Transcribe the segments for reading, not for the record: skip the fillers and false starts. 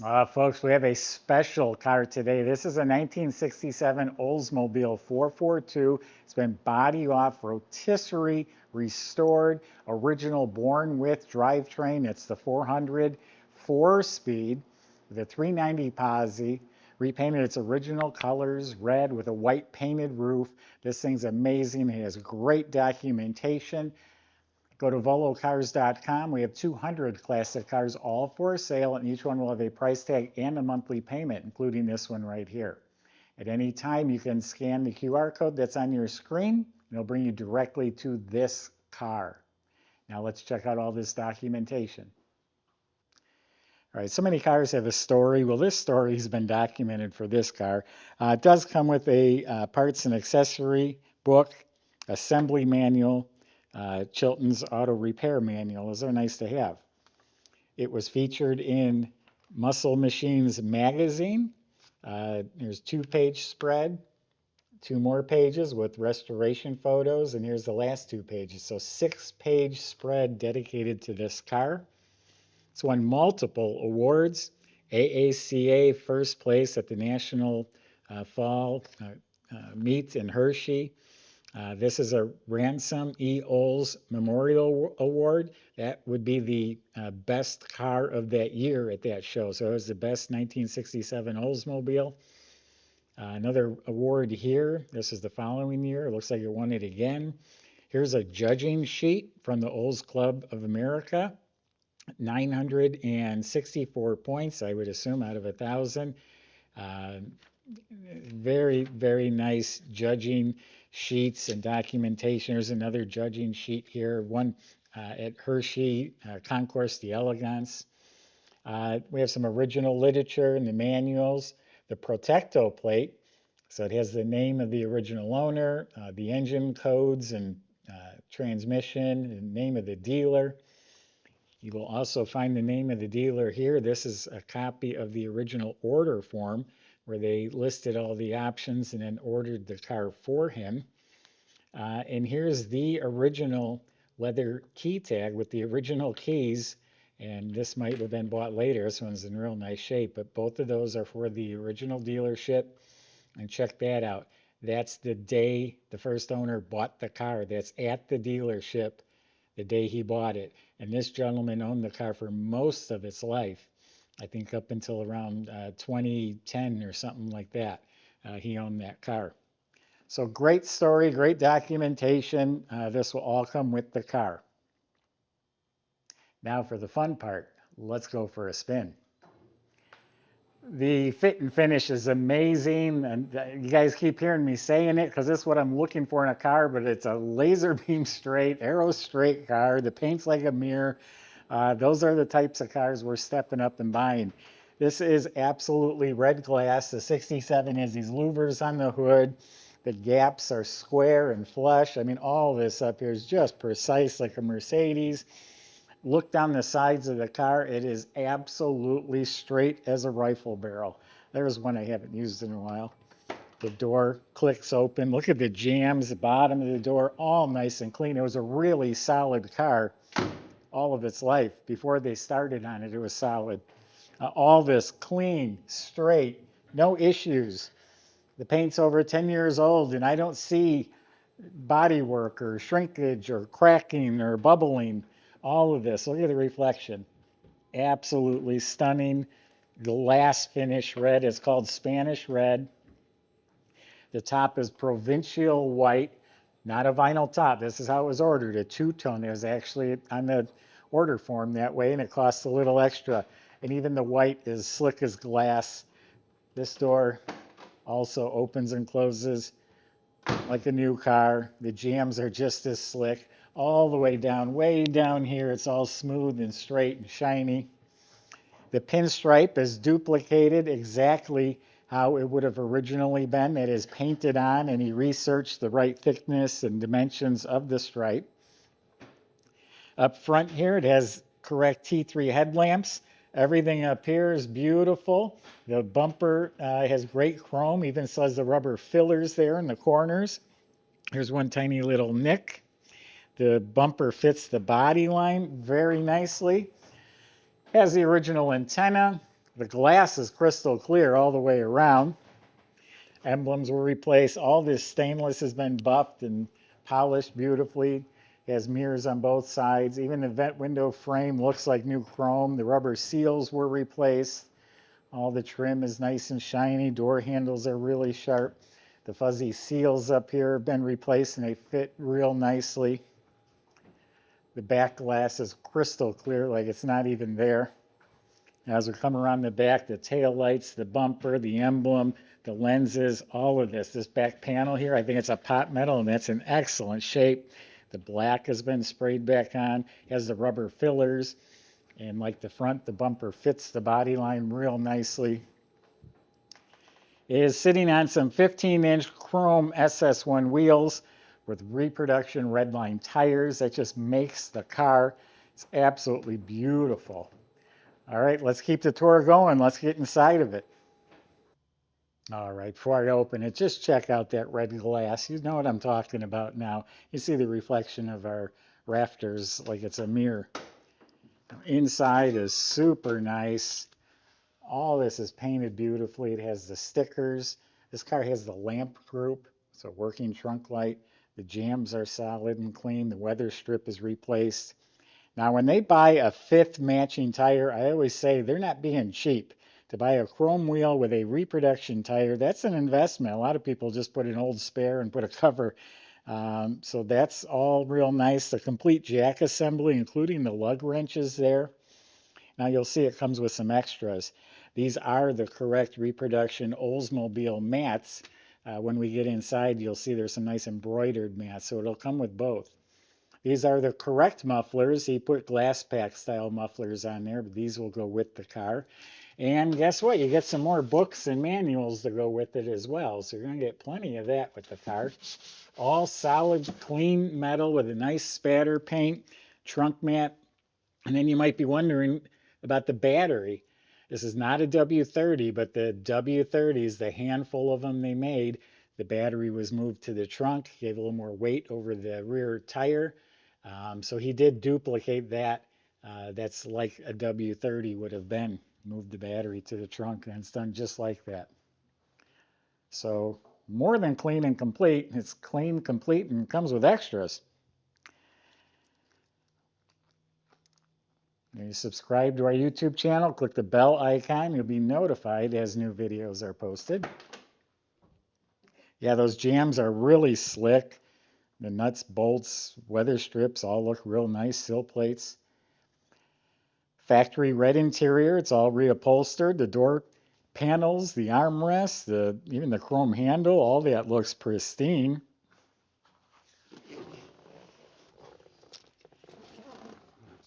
Folks, we have a special car today. This is a 1967 Oldsmobile 442. It's been body off, rotisserie, restored, original born with drivetrain. It's the 400 4-speed with a 390 posi, repainted its original colors, red with a white painted roof. This thing's amazing. It has great documentation. Go to volocars.com. We have 200 classic cars, all for sale, and each one will have a price tag and a monthly payment, including this one right here. At any time, you can scan the QR code that's on your screen, and it'll bring you directly to this car. Now let's check out all this documentation. All right, so many cars have a story. Well, this story has been documented for this car. It does come with a parts and accessory book, assembly manual, Chilton's auto repair manual. Those are nice to have. It was featured in Muscle Machines magazine. Here's 2-page spread, 2 more pages with restoration photos, and here's the last 2 pages. So 6-page spread dedicated to this car. It's won multiple awards. AACA first place at the National Fall Meet in Hershey. This is a Ransom E. Olds Memorial Award. That would be the best car of that year at that show. So it was the best 1967 Oldsmobile. Another award here. This is the following year. It looks like it won it again. Here's a judging sheet from the Olds Club of America. 964 points, I would assume, out of 1,000. Very, very nice judging sheets and documentation. There's another judging sheet here, one at Hershey, Concours d'Elegance. We have some original literature in the manuals, the Protecto plate. So it has the name of the original owner, the engine codes and transmission, and name of the dealer. You will also find the name of the dealer here. This is a copy of the original order form where they listed all the options and then ordered the car for him. And here's the original leather key tag with the original keys. And this might have been bought later. This one's in real nice shape, but both of those are for the original dealership. And check that out. That's the day the first owner bought the car. That's at the dealership the day he bought it. And this gentleman owned the car for most of its life. I think up until around 2010 or something like that, he owned that car. So great story, great documentation. This will all come with the car. Now for the fun part, let's go for a spin. The fit and finish is amazing, and you guys keep hearing me saying it because this is what I'm looking for in a car, but it's a laser beam straight, arrow straight car. The paint's like a mirror. Those are the types of cars we're stepping up and buying. This is absolutely red glass. The 67 has these louvers on the hood. The gaps are square and flush. I mean, all this up here is just precise like a Mercedes. Look down the sides of the car. It is absolutely straight as a rifle barrel. There's one I haven't used in a while. The door clicks open. Look at the jambs, the bottom of the door, all nice and clean. It was a really solid car all of its life. Before they started on it, it was solid. All this clean, straight, no issues. The paint's over 10 years old, and I don't see bodywork or shrinkage or cracking or bubbling. All of this. Look at the reflection. Absolutely stunning. Glass finish red. It's called Spanish red. The top is Provincial White, not a vinyl top. This is how it was ordered, a two-tone. It was actually on the order form that way, and it costs a little extra. And even the white is slick as glass. This door also opens and closes like a new car. The jambs are just as slick. All the way down here, it's all smooth and straight and shiny. The pinstripe is duplicated exactly how it would have originally been. It is painted on, and he researched the right thickness and dimensions of the stripe. Up front here, it has correct T3 headlamps. Everything up here is beautiful. The bumper has great chrome, even still has the rubber fillers there in the corners. Here's one tiny little nick. The bumper fits the body line very nicely. Has the original antenna, The glass is crystal clear all the way around. Emblems were replaced. All this stainless has been buffed and polished beautifully. It has mirrors on both sides. Even the vent window frame looks like new chrome. The rubber seals were replaced. All the trim is nice and shiny. Door handles are really sharp. The fuzzy seals up here have been replaced and they fit real nicely. The back glass is crystal clear, like it's not even there. As we come around the back, the tail lights, the bumper, the emblem, the lenses, all of this back panel here, I think it's a pot metal and that's in excellent shape. The black has been sprayed back on, has the rubber fillers, and like the front, the bumper fits the body line real nicely. It is sitting on some 15-inch chrome SS1 wheels with reproduction redline tires. That just makes the car, it's absolutely beautiful. All right, let's keep the tour going. Let's get inside of it. All right, before I open it, just check out that red glass. You know what I'm talking about now. You see the reflection of our rafters like it's a mirror. Inside is super nice. All this is painted beautifully. It has the stickers. This car has the lamp group. It's a working trunk light. The jambs are solid and clean. The weather strip is replaced. Now, when they buy a fifth matching tire, I always say they're not being cheap. To buy a chrome wheel with a reproduction tire, that's an investment. A lot of people just put an old spare and put a cover. So that's all real nice. The complete jack assembly, including the lug wrenches there. Now you'll see it comes with some extras. These are the correct reproduction Oldsmobile mats. When we get inside, you'll see there's some nice embroidered mats, so it'll come with both. These are the correct mufflers. He put glass pack style mufflers on there, but these will go with the car. And guess what? You get some more books and manuals to go with it as well. So you're going to get plenty of that with the car. All solid, clean metal with a nice spatter paint, trunk mat. And then you might be wondering about the battery. This is not a W30, but the W30s, the handful of them they made, the battery was moved to the trunk, gave a little more weight over the rear tire. So he did duplicate that. That's like a W30 would have been. Moved the battery to the trunk, and it's done just like that. So more than clean and complete. It's clean, complete, and comes with extras. When you subscribe to our YouTube channel, click the bell icon. You'll be notified as new videos are posted. Yeah, those jambs are really slick. The nuts, bolts, weather strips all look real nice. Sill plates. Factory red interior. It's all reupholstered. The door panels, the armrests, even the chrome handle, all that looks pristine.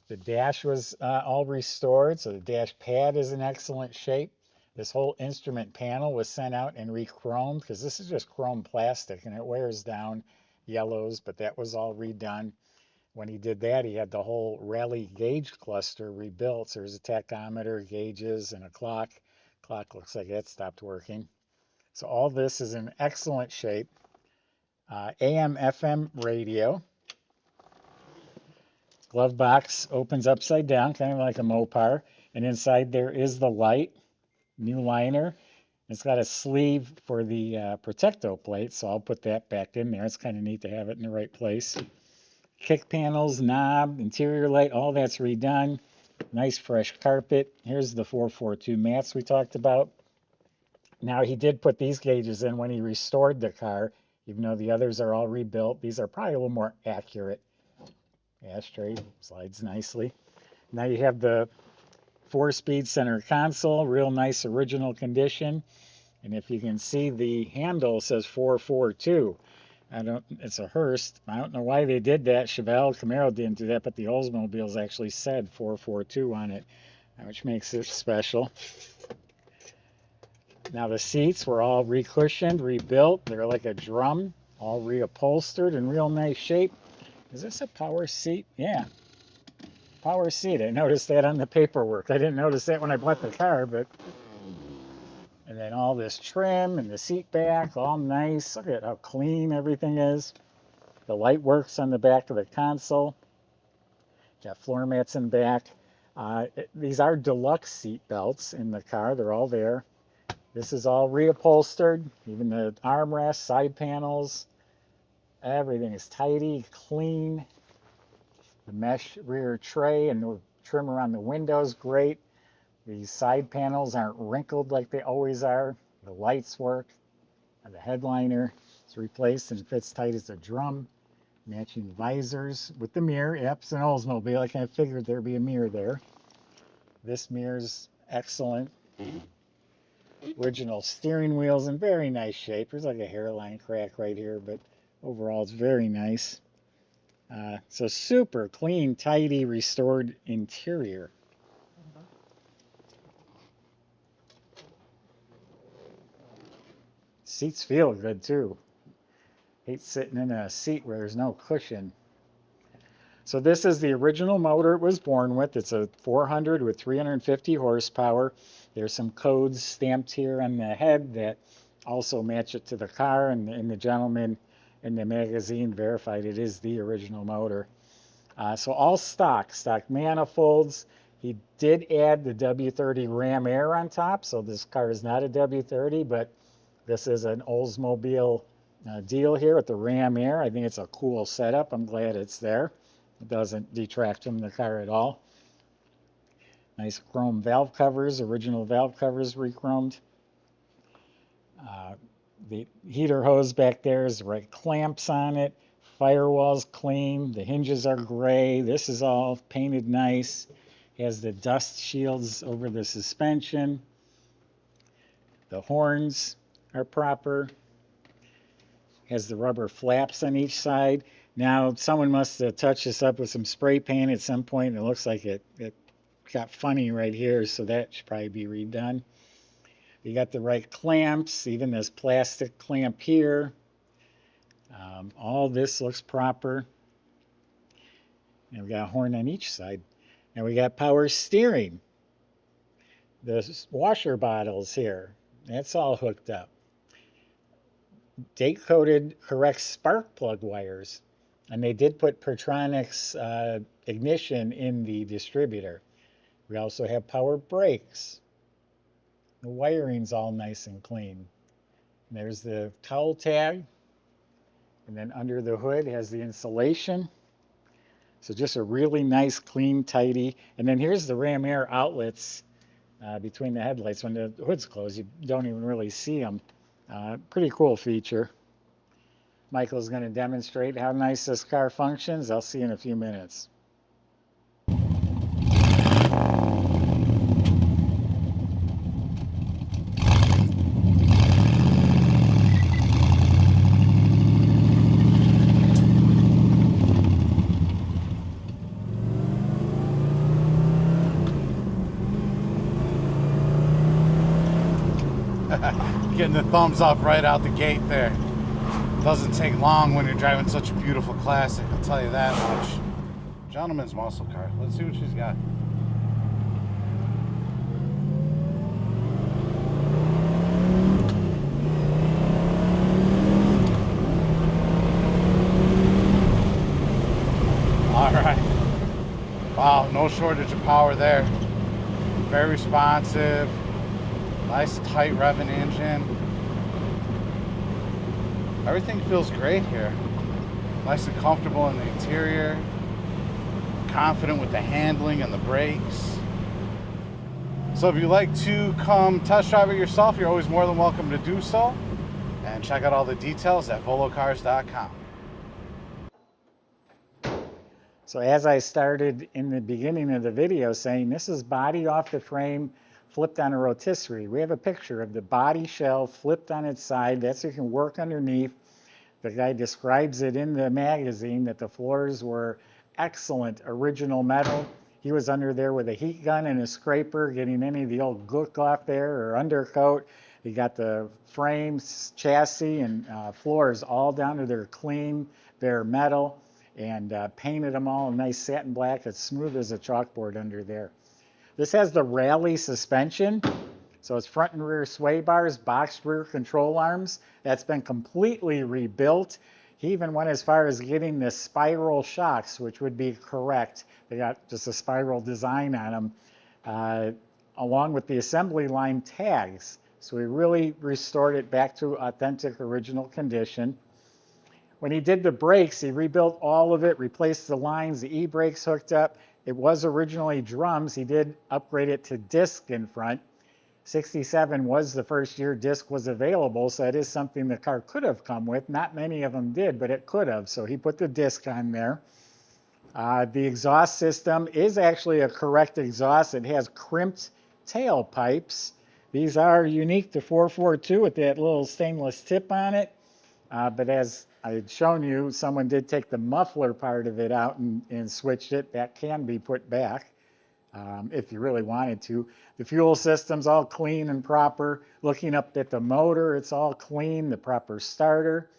The dash was all restored, so the dash pad is in excellent shape. This whole instrument panel was sent out and re-chromed because this is just chrome plastic and it wears down, yellows, but that was all redone. When he did that, he had the whole rally gauge cluster rebuilt. So there's a tachometer, gauges, and a clock. Clock looks like that stopped working. So all this is in excellent shape. AM, FM radio. Glove box opens upside down, kind of like a Mopar. And inside there is the light, new liner. It's got a sleeve for the Protecto plate, so I'll put that back in there. It's kind of neat to have it in the right place. Kick panels, knob, interior light, all that's redone. Nice fresh carpet. Here's the 442 mats we talked about. Now he did put these gauges in when he restored the car, even though the others are all rebuilt. These are probably a little more accurate. Ashtray slides nicely. Now you have the 4-speed center console, real nice original condition. And if you can see, the handle says 442. It's a Hearst. I don't know why they did that. Chevelle, Camaro didn't do that, but the Oldsmobiles actually said 442 on it, which makes it special. Now the seats were all recushioned, rebuilt. They're like a drum, all reupholstered in real nice shape. Is this a power seat? Yeah, power seat. I noticed that on the paperwork. I didn't notice that when I bought the car, but... And then all this trim and the seat back, all nice. Look at how clean everything is. The light works on the back of the console. Got floor mats in back. These are deluxe seat belts in the car. They're all there. This is all reupholstered, even the armrests, side panels. Everything is tidy, clean. The mesh rear tray and the trim around the windows, great. These side panels aren't wrinkled like they always are. The lights work. The headliner is replaced and fits tight as a drum. Matching visors with the mirror. Yep, it's an Oldsmobile. I kind of figured there'd be a mirror there. This mirror's excellent. Original steering wheel's in very nice shape. There's like a hairline crack right here, but overall it's very nice. So super clean, tidy, restored interior. Seats feel good too. Hate sitting in a seat where there's no cushion. So this is the original motor it was born with. It's a 400 with 350 horsepower. There's some codes stamped here on the head that also match it to the car, and the gentleman in the magazine verified it is the original motor. So all stock manifolds. He did add the W30 Ram Air on top, so this car is not a W30, but this is an Oldsmobile deal here with the Ram Air. I think it's a cool setup. I'm glad it's there. It doesn't detract from the car at all. Nice chrome valve covers, original valve covers re-chromed. The heater hose back there is the right clamps on it. Firewall's clean. The hinges are gray. This is all painted nice. Has the dust shields over the suspension. The horns are proper. Has the rubber flaps on each side. Now, someone must have touched this up with some spray paint at some point, and it looks like it got funny right here, so that should probably be redone. You got the right clamps, even this plastic clamp here. All this looks proper. And we got a horn on each side. And we got power steering. The washer bottles here, that's all hooked up. Date-coded correct spark plug wires. And they did put Pertronix ignition in the distributor. We also have power brakes. The wiring's all nice and clean. And there's the towel tag. And then under the hood has the insulation. So just a really nice, clean, tidy. And then here's the Ram Air outlets between the headlights. When the hood's closed, you don't even really see them. Pretty cool feature. Michael's going to demonstrate how nice this car functions. I'll see you in a few minutes. Getting the thumbs up right out the gate there. Doesn't take long when you're driving such a beautiful classic, I'll tell you that much. Gentleman's muscle car. Let's see what she's got. Alright. Wow, no shortage of power there. Very responsive. Nice tight revving engine. Everything feels great here. Nice and comfortable in the interior. Confident with the handling and the brakes. So if you'd like to come test drive it yourself, you're always more than welcome to do so. And check out all the details at volocars.com. So as I started in the beginning of the video saying, this is body off the frame, flipped on a rotisserie. We have a picture of the body shell flipped on its side. That's so you can work underneath. The guy describes it in the magazine that the floors were excellent original metal. He was under there with a heat gun and a scraper, getting any of the old gook off there or undercoat. He got the frames, chassis, and floors all down to their clean, bare metal, and painted them all in nice satin black. It's smooth as a chalkboard under there. This has the rally suspension. So it's front and rear sway bars, boxed rear control arms. That's been completely rebuilt. He even went as far as getting the spiral shocks, which would be correct. They got just a spiral design on them, along with the assembly line tags. So he really restored it back to authentic original condition. When he did the brakes, he rebuilt all of it, replaced the lines, the e-brakes hooked up. It was originally drums. He did upgrade it to disc in front. 67 was the first year disc was available, so it is something the car could have come with. Not many of them did, but it could have. So he put the disc on there. The exhaust system is actually a correct exhaust. It has crimped tailpipes. These are unique to 442 with that little stainless tip on it. But as I had shown you, someone did take the muffler part of it out and switched it. That can be put back if you really wanted to. The fuel system's all clean and proper. Looking up at the motor, it's all clean, the proper starter.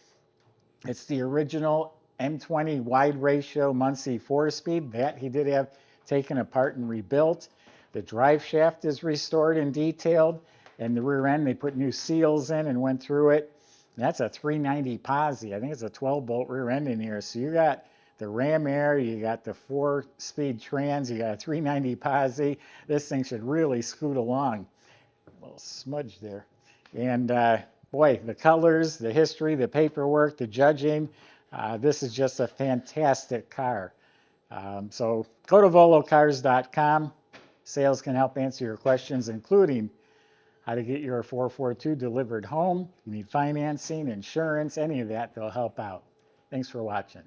It's the original M20 wide ratio Muncie 4-speed. That he did have taken apart and rebuilt. The drive shaft is restored and detailed. And the rear end, they put new seals in and went through it. That's a 390 posi. I think it's a 12-bolt rear end in here. So you got the ram air, you got the 4-speed trans, you got a 390 posi. This thing should really scoot along. A little smudge there. And boy, the colors, the history, the paperwork, the judging, this is just a fantastic car. So go to volocars.com. Sales can help answer your questions, including how to get your 442 delivered home. You need financing, insurance, any of that, they'll help out. Thanks for watching.